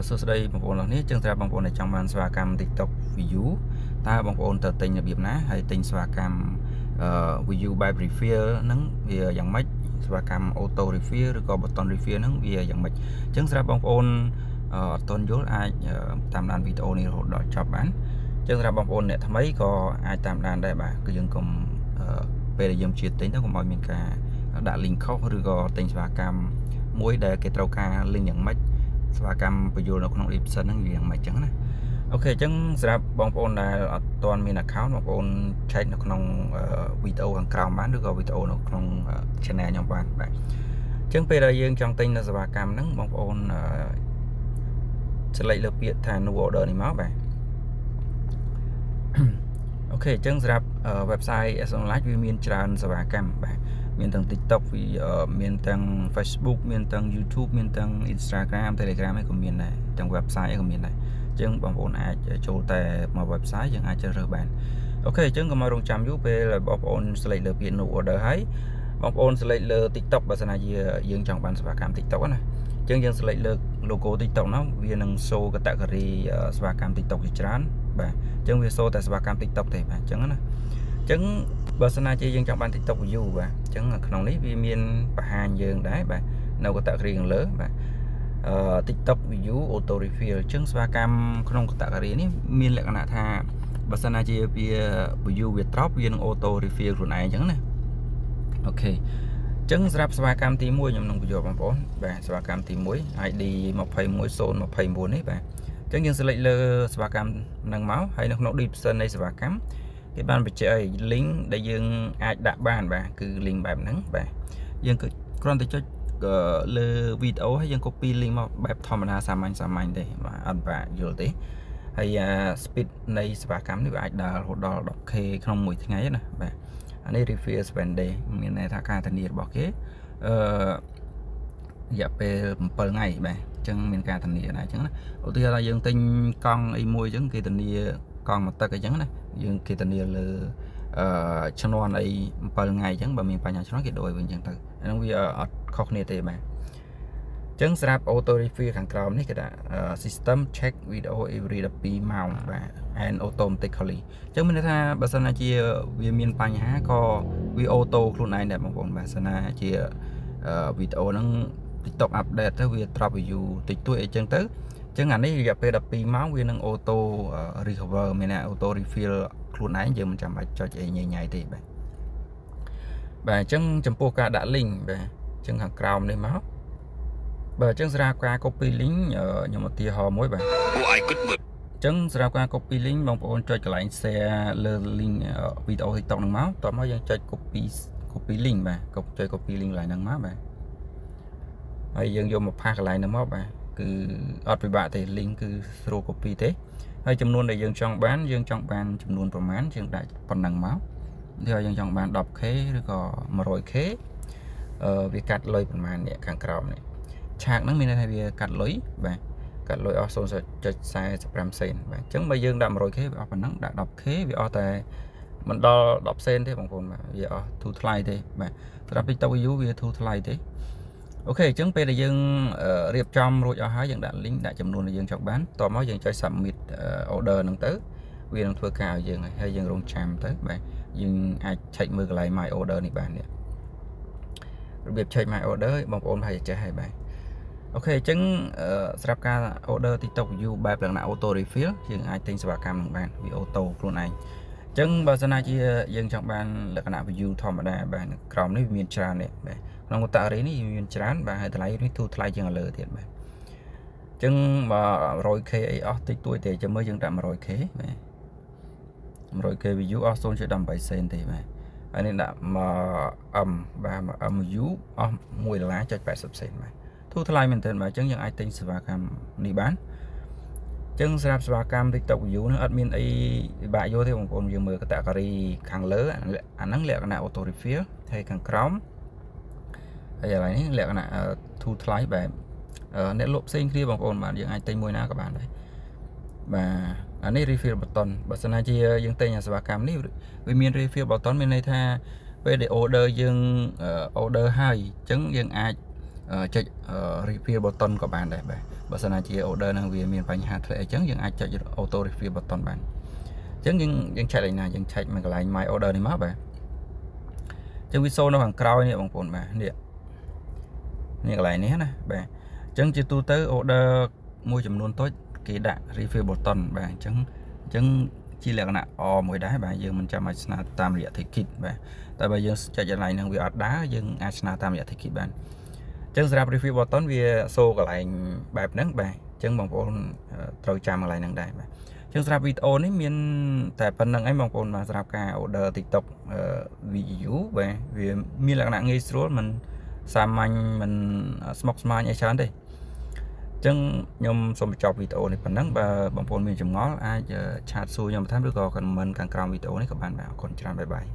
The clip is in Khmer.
សួស្តីបងប្អូននេះចឹងស្រាប់បងប្អូនដែលចង់បានសេវាកម្ម TikTok view តើបងប្អូនទៅទិញរបៀបណាហើយទិញសេវាកម្មview បែប refill ហ្នឹងវាយ៉ាងម៉េចសេវាកម្ម auto refill ឬក៏ button refill ហ្នឹងវាយ៉ាងម៉េចចឹងស្រាប់បងប្អូនអត់ទាន់យល់អាចតាមដានវីដេអូនេះរហូតដល់ចប់បានចឹងសម្រាប់បងប្អូនអ្នកថ្មីក៏អាចតាមដានដែរបាទគឺយើងកុំពេលដែលយើងជាទិញទៅកុំឲ្យមានការដាក់ link ខុសឬក៏ទិញសេវាកម្មមួយដែលគេត្រូវការ link យ៉ាងម៉េចសេវាកម្មបញ្យល់នៅក្នុង option ហ្នឹងវាយ៉ាងម៉េចចឹងណាអូខេអញ្ចឹងសម្រាប់បងប្អូនដែលអត់ទាន់មាន account បងប្អូន check នៅក្នុងវីដេអូខាងក្រោមបានឬក៏វីដេអូនៅក្នុង channel ខ្ញុំបានបាទអញ្ចឹងពេលដែលយើងចង់ទិញនៅសេវាកម្មហ្នឹងបងប្អូនselect លើពាក្យថា new order នេះមកបាទអូខេអញ្ចឹងសម្រាប់ website Online វាមានច្រើនសេវាកម្មបាទមានទាំង TikTok មានទាំង Facebook មានទាំង YouTube មានទាំង Instagram Telegram ឯក៏មានដែរទាំង website ឯក៏មានដែរអញ្ចឹងបងប្អូនអាចចូលតែមក website យើងអាចជ្រើសរើសបានអូខេអញ្ចឹងកុំឲ្យរងចាំយូរពេលបងប្អូន select លើពាក្យ new order ហើយបងប្អូន select លើ TikTok បើសិនជាយើងចង់បានសេវាកម្ម TikTok ណាអញ្ចឹងយើង select លើ logo TikTok នោះវានឹង show category សេវាកម្ម TikTok ជាច្រើនបាទអញ្ចឹងវា show តែសេវាកម្ម TikTok ទេបាទអញ្ចឹងណាអញ្ចឹងបើសិនជាយើងចង់បាន TikTok view បាទអញ្ចឹងក្នុងនេះវាមានបង្ហាញយើងដែរបាទនៅ category ខាងលើបាទTikTok view auto refill អញ្ចឹងសេវាកម្មក្នុង category នេះមានលក្ខណៈថាបើសិនជាវា view វា drop វានឹង auto refill ខ្លួនឯងអញ្ចឹងណាអូខេអញ្ចឹងសម្រាប់សេវាកម្មទី1ខ្ញុំនឹងបញ្យល់បងប្អូនបាទសេវាកម្មទី1 ID 21029នេះបាទអញ្ចឹងយើង select លើសេវាកម្មហ្នឹងមកហើយនៅក្នុង description នៃសេវាកម្មគេបានបញ្ជាក់ឲ្យ link ដែលយើងអាចដាក់បានបាទគឺ link បែបហ្នឹងបាទយើងគឺគ្រាន់តែចុចលើវីដេអូហើយយើង copy link មកបែបធម្មតាសាមញ្ញទេបាទអត់បាក់យល់ទេហើយ speed នៃសេវាកម្មនេះវាអាចដើររហូតដល់ 10k ក្នុងមួយថ្ងៃណាបាទអានេះ refill 7 day មានន័យថាការធានារបស់គេរយៈពេល7ថ្ងៃបាទអញ្ចឹងមានការធានាដែរអញ្ចឹងណាឧទាហរណ៍ថាយើងទិញកង់អីមួយអញ្ចឹងគេធានាកង់មកទឹកអញ្ចឹងណាយើងគេធានាលើឈ្នន់អី7ថ្ងៃអញ្ចឹងបើមានបញ្ហាឈ្នន់គេដូរវិញអញ្ចឹងទៅហ្នឹងវាអត់ខុសគ្នាទេបាទអញ្ចឹងសម្រាប់ auto refill ខាងក្រោមនេះគេថា system check video every 12ម៉ោងបាទ and automatically អញ្ចឹងមានន័យថាបើសិនជាវាមានបញ្ហាក៏វា auto ខ្លួនឯងដែរបងប្អូនបាទសិនណាជាវីដេអូហ្នឹង TikTok update ទៅវា drop view តិចតួចអីចឹងទៅអញ្ចឹងអានេះរយៈពេល12ម៉ោងវានឹង auto recover មានថា auto refill ខ្លួនឯងយើងមិនចាំបាច់ចុចអីញ៉ៃទេបាទអញ្ចឹងចំពោះការដាក់ link បាទអញ្ចឹងខាងក្រោមនេះមកបាទអញ្ចឹងសម្រាប់ការ copy link ខ្ញុំឧទាហរណ៍មួយបាទអញ្ចឹងសម្រាប់ការ copy link បងប្អូនចុចកន្លែង share លើ link វីដេអូ TikTok ហ្នឹងមកតោះមកយើងចុច copy link បាទចុច copy link កន្លែងហ្នឹងមកបាទហើយយើងយកមកផាសកន្លែងហ្នឹងមកបាទគឺអត់ពិបាកទេ link គឺស្រួល copy ទេហើយចំនួនដែលយើងចង់បានចំនួនប្រមាណយើងដាក់ប៉ុណ្ណឹងមកถ้าយើងចង់បាន 10k ឬក៏ 100k វាកាត់លុយប្រមាណនេះខាងក្រោមនេះឆាកហ្នឹងមានន័យថាវាកាត់លុយបាទកាត់លុយអស់ 0.45 សេនបាទអញ្ចឹងបើយើងដាក់ 100k វាអស់ប៉ុណ្ណឹងដាក់ 10k វាអស់តែមិនដល់10សេនទេបងប្អូនបាទវាអស់ធូរថ្លៃទេបាទសម្រាប់ TikTok view វាធូរថ្លៃទេអូខេអញ្ចឹងពេលដែលយើងរៀបចំរួចអស់ហើយយើងដាក់ link ដាក់ចំនួនដែលយើងចង់បានតមកយើងចុច submit order ហ្នឹងទៅវានឹងធ្វើការឲ្យយើងហើយយើងរងចាំទៅបាទយើងអាច check មើលកន្លែង my order នេះបាននេះរបៀប check my order បងប្អូនប្រហែលជាចេះហើយបាទអូខេអញ្ចឹងសម្រាប់ការ order TikTok view បែបលក្ខណៈ auto refill យើងអាចទិញសេវាកម្មនឹងបានវា auto ខ្លួនឯងអញ្ចឹងបើសិនណាជាយើងចង់បានលក្ខណៈ view ធម្មតាបាទក្រោមនេះវាមានច្រើននេះបាទក្នុង category នេះមានច្រើនបាទហើយតម្លៃនេះធូរថ្លៃជាងលើទៀតបាទអញ្ចឹងបើ 100k អីអស់តិចតួចទេចាំមើលយើងដាក់ 100k បាទ 100k view អស់ 0.18 សេនទេបាទហើយនេះដាក់មក M បាទមក M view អស់$1.80 សេនបាទធូរថ្លៃមែនទែនបាទអញ្ចឹងយើងអាចទិញសេវាកម្មនេះបានអញ្ចឹងសម្រាប់សេវាកម្ម TikTok view នឹងអត់មានអីពិបាកយល់ទេបងប្អូនយើងមើល category ខាងលើអាហ្នឹងលក្ខណៈ auto refill ហើយខាងក្រោមហើយឥឡូវនេះលក្ខណៈធូរថ្លៃបែបអ្នកលក់ផ្សេងគ្នាបងប្អូនបាទយើងអាចទិញមួយណាក៏បានដែរបាទអានេះ refill button បើសិនណាជាយើងទិញសេវាកម្មនេះវាមាន refill button មានន័យថាពេលដែល order យើង order ហើយអញ្ចឹងយើងអាច ចុច refill button ក៏បានដែរបាទបើសិនណាជា order នឹងវាមានបញ្ហាធ្លាក់អញ្ចឹងយើងអាចចុច auto refill button បានអញ្ចឹងយើងឆែកឯណាយើងឆែកមកកន្លែង my order នេះមកបាទអញ្ចឹងវា show នៅខាងក្រោយនេះបងប្អូនបាទនេះកន្លែងនេះណាបាទអញ្ចឹងជាទូទៅ order មួយចំនួនតូចគេដាក់ refill button បាទអញ្ចឹងជាលក្ខណៈអមួយដែរបាទយើងមិនចាំបាច់ស្នើតាមរយៈ ticket បាទតែបើយើងចុចកន្លែងហ្នឹងវាអត់ដើរយើងអាចស្នើតាមរយៈ ticket បានអញ្ចឹងសម្រាប់ refill button វា show កន្លែងបែបហ្នឹងបាទអញ្ចឹងបងប្អូនត្រូវចាំកន្លែងហ្នឹងដែរបាទអញ្ចឹងសម្រាប់វីដេអូនេះមានតែប៉ុណ្្នឹងឯងបងប្អូនបាទសម្រាប់ការ order TikTok video បាទវាមានលក្ខណៈងាយស្រួលមិនសាមញ្ញមិនស្មុគស្មាញអីច្រើនទេអញ្ចឹងខ្ញុំសូមបញ្ចប់វីដេអូនេះប៉ុណ្ណឹងបើបងប្អូនមានចម្ងល់អាចឆាតសួរខ្ញុំបន្ថែមឬក៏ comment ខាងក្រោមវីដេអូនេះក៏បានបាទអរគុណច្រើនបាយបាយ